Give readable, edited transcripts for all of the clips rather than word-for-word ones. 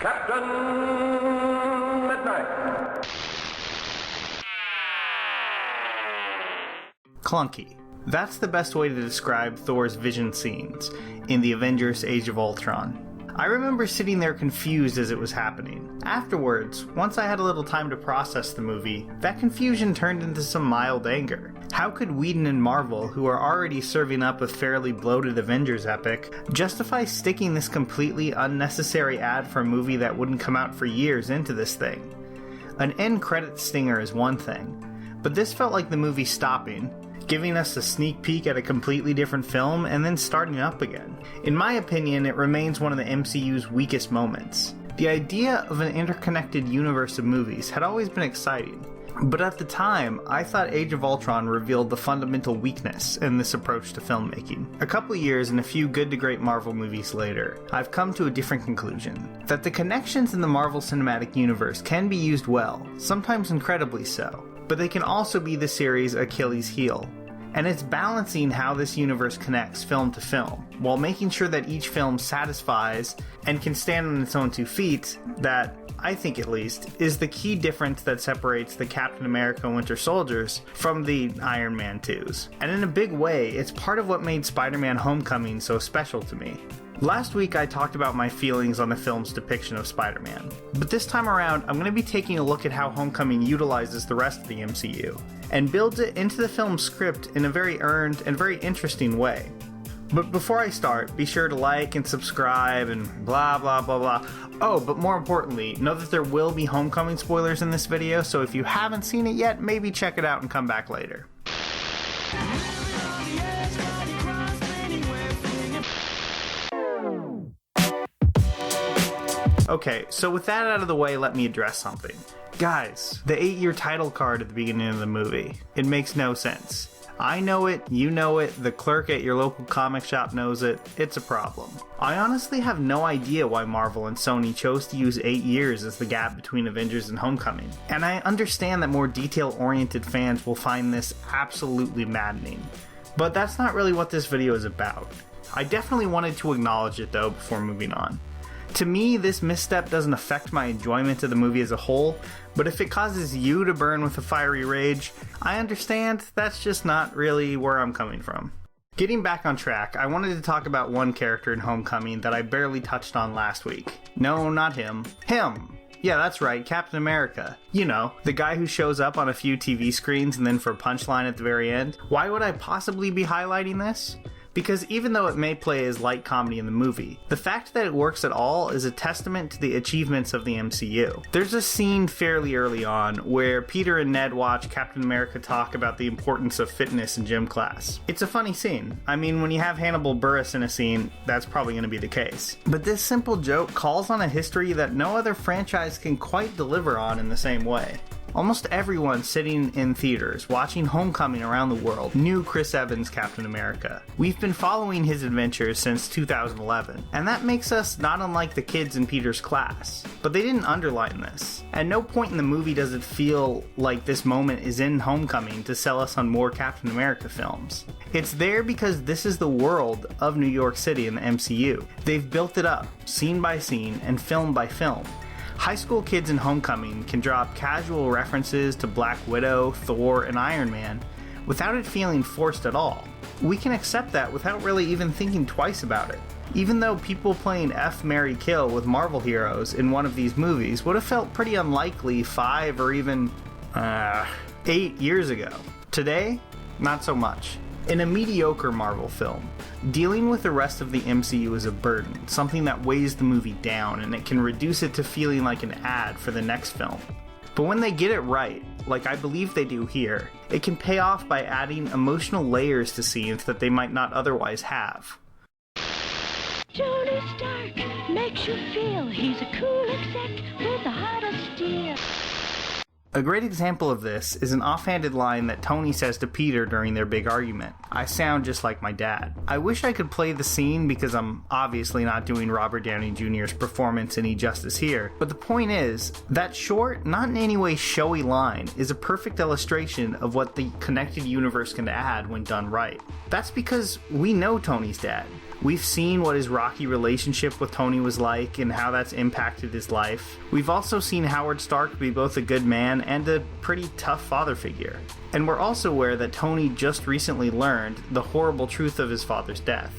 Captain Midnight. Clunky. That's the best way to describe Thor's vision scenes in the Avengers Age of Ultron. I remember sitting there confused as it was happening. Afterwards, once I had a little time to process the movie, that confusion turned into some mild anger. How could Whedon and Marvel, who are already serving up a fairly bloated Avengers epic, justify sticking this completely unnecessary ad for a movie that wouldn't come out for years into this thing? An end credits stinger is one thing, but this felt like the movie stopping, giving us a sneak peek at a completely different film, and then starting up again. In my opinion, it remains one of the MCU's weakest moments. The idea of an interconnected universe of movies had always been exciting, but at the time, I thought Age of Ultron revealed the fundamental weakness in this approach to filmmaking. A couple years and a few good to great Marvel movies later, I've come to a different conclusion. That the connections in the Marvel Cinematic Universe can be used well, sometimes incredibly so, but they can also be the series' Achilles heel. And it's balancing how this universe connects film to film, while making sure that each film satisfies and can stand on its own 2 feet, that, I think at least, is the key difference that separates the Captain America Winter Soldiers from the Iron Man 2s. And in a big way, it's part of what made Spider-Man Homecoming so special to me. Last week I talked about my feelings on the film's depiction of Spider-Man, but this time around I'm going to be taking a look at how Homecoming utilizes the rest of the MCU, and builds it into the film's script in a very earned and very interesting way. But before I start, be sure to like and subscribe and blah blah blah blah. Oh, but more importantly, know that there will be Homecoming spoilers in this video, so if you haven't seen it yet, maybe check it out and come back later. Okay, so with that out of the way, let me address something. Guys, the 8-year title card at the beginning of the movie, it makes no sense. I know it, you know it, the clerk at your local comic shop knows it, it's a problem. I honestly have no idea why Marvel and Sony chose to use 8 years as the gap between Avengers and Homecoming, and I understand that more detail-oriented fans will find this absolutely maddening. But that's not really what this video is about. I definitely wanted to acknowledge it though before moving on. To me, this misstep doesn't affect my enjoyment of the movie as a whole, but if it causes you to burn with a fiery rage, I understand that's just not really where I'm coming from. Getting back on track, I wanted to talk about one character in Homecoming that I barely touched on last week. No, not him. Him! Yeah, that's right, Captain America. You know, the guy who shows up on a few TV screens and then for a punchline at the very end. Why would I possibly be highlighting this? Because even though it may play as light comedy in the movie, the fact that it works at all is a testament to the achievements of the MCU. There's a scene fairly early on where Peter and Ned watch Captain America talk about the importance of fitness in gym class. It's a funny scene. I mean, when you have Hannibal Buress in a scene, that's probably going to be the case. But this simple joke calls on a history that no other franchise can quite deliver on in the same way. Almost everyone sitting in theaters watching Homecoming around the world knew Chris Evans' Captain America. We've been following his adventures since 2011, and that makes us not unlike the kids in Peter's class. But they didn't underline this. At no point in the movie does it feel like this moment is in Homecoming to sell us on more Captain America films. It's there because this is the world of New York City in the MCU. They've built it up, scene by scene and film by film. High school kids in Homecoming can drop casual references to Black Widow, Thor, and Iron Man without it feeling forced at all. We can accept that without really even thinking twice about it. Even though people playing F, Marry, Kill with Marvel heroes in one of these movies would have felt pretty unlikely 5 or even 8 years ago. Today, not so much. In a mediocre Marvel film, dealing with the rest of the MCU is a burden, something that weighs the movie down, and it can reduce it to feeling like an ad for the next film. But when they get it right, like I believe they do here, it can pay off by adding emotional layers to scenes that they might not otherwise have. Tony Stark makes you feel he's a cool exec with the heart of steel. A great example of this is an offhanded line that Tony says to Peter during their big argument. I sound just like my dad. I wish I could play the scene because I'm obviously not doing Robert Downey Jr.'s performance any justice here, but the point is, that short, not in any way showy line is a perfect illustration of what the connected universe can add when done right. That's because we know Tony's dad. We've seen what his rocky relationship with Tony was like and how that's impacted his life. We've also seen Howard Stark be both a good man and a pretty tough father figure. And we're also aware that Tony just recently learned the horrible truth of his father's death.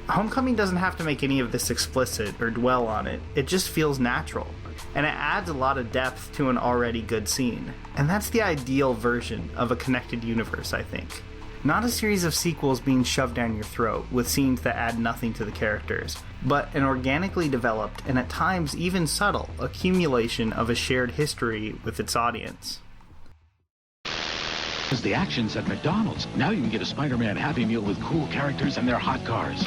Homecoming doesn't have to make any of this explicit or dwell on it. It just feels natural. And it adds a lot of depth to an already good scene. And that's the ideal version of a connected universe, I think. Not a series of sequels being shoved down your throat with scenes that add nothing to the characters, but an organically developed and at times even subtle accumulation of a shared history with its audience. As the action's at McDonald's. Now you can get a Spider-Man Happy Meal with cool characters and their hot cars.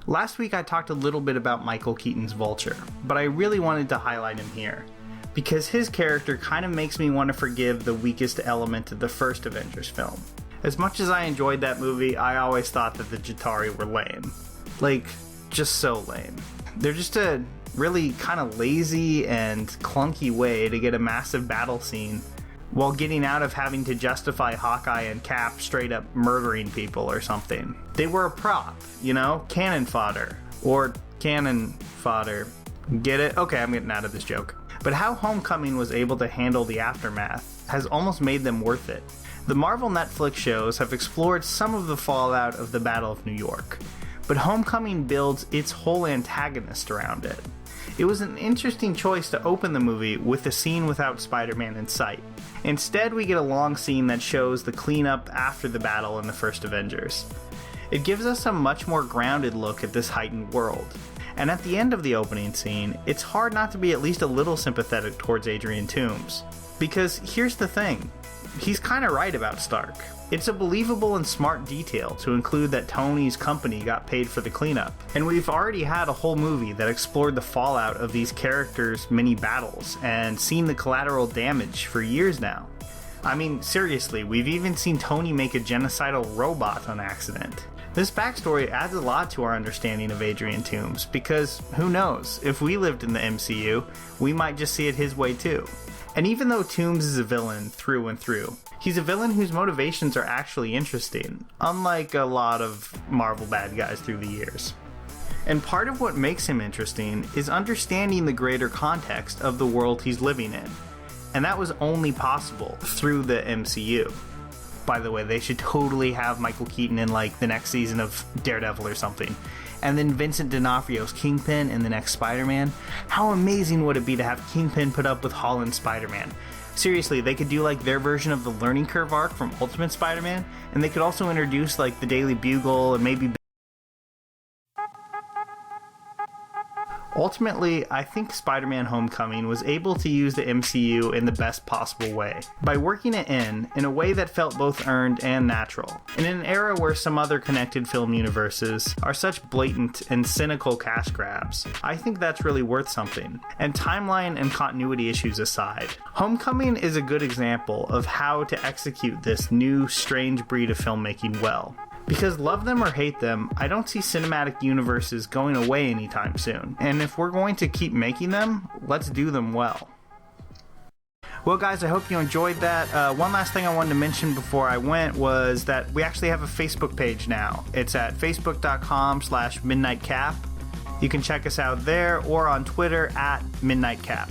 Last week I talked a little bit about Michael Keaton's Vulture, but I really wanted to highlight him here, because his character kind of makes me want to forgive the weakest element of the first Avengers film. As much as I enjoyed that movie, I always thought that the Chitauri were lame. Like, just so lame. They're just a really kind of lazy and clunky way to get a massive battle scene while getting out of having to justify Hawkeye and Cap straight up murdering people or something. They were a prop, you know? Cannon fodder. Or cannon fodder. Get it? Okay, I'm getting out of this joke. But how Homecoming was able to handle the aftermath has almost made them worth it. The Marvel Netflix shows have explored some of the fallout of the Battle of New York, but Homecoming builds its whole antagonist around it. It was an interesting choice to open the movie with a scene without Spider-Man in sight. Instead, we get a long scene that shows the cleanup after the battle in the first Avengers. It gives us a much more grounded look at this heightened world. And at the end of the opening scene, it's hard not to be at least a little sympathetic towards Adrian Toomes. Because here's the thing, he's kind of right about Stark. It's a believable and smart detail to include that Tony's company got paid for the cleanup. And we've already had a whole movie that explored the fallout of these characters' mini battles and seen the collateral damage for years now. I mean, seriously, we've even seen Tony make a genocidal robot on accident. This backstory adds a lot to our understanding of Adrian Toomes, because who knows, if we lived in the MCU, we might just see it his way too. And even though Toomes is a villain through and through, he's a villain whose motivations are actually interesting, unlike a lot of Marvel bad guys through the years. And part of what makes him interesting is understanding the greater context of the world he's living in. And that was only possible through the MCU. By the way, they should totally have Michael Keaton in like the next season of Daredevil or something. And then Vincent D'Onofrio's Kingpin in the next Spider-Man. How amazing would it be to have Kingpin put up with Holland's Spider-Man? Seriously, they could do like their version of the learning curve arc from Ultimate Spider-Man, and they could also introduce like the Daily Bugle and maybe... Ultimately, I think Spider-Man Homecoming was able to use the MCU in the best possible way, by working it in a way that felt both earned and natural. And in an era where some other connected film universes are such blatant and cynical cash grabs, I think that's really worth something. And timeline and continuity issues aside, Homecoming is a good example of how to execute this new, strange breed of filmmaking well. Because love them or hate them, I don't see cinematic universes going away anytime soon. And if we're going to keep making them, let's do them well. Well guys, I hope you enjoyed that. One last thing I wanted to mention before I went was that we actually have a Facebook page now. It's at facebook.com/midnightcap. You can check us out there or on Twitter at midnightcap.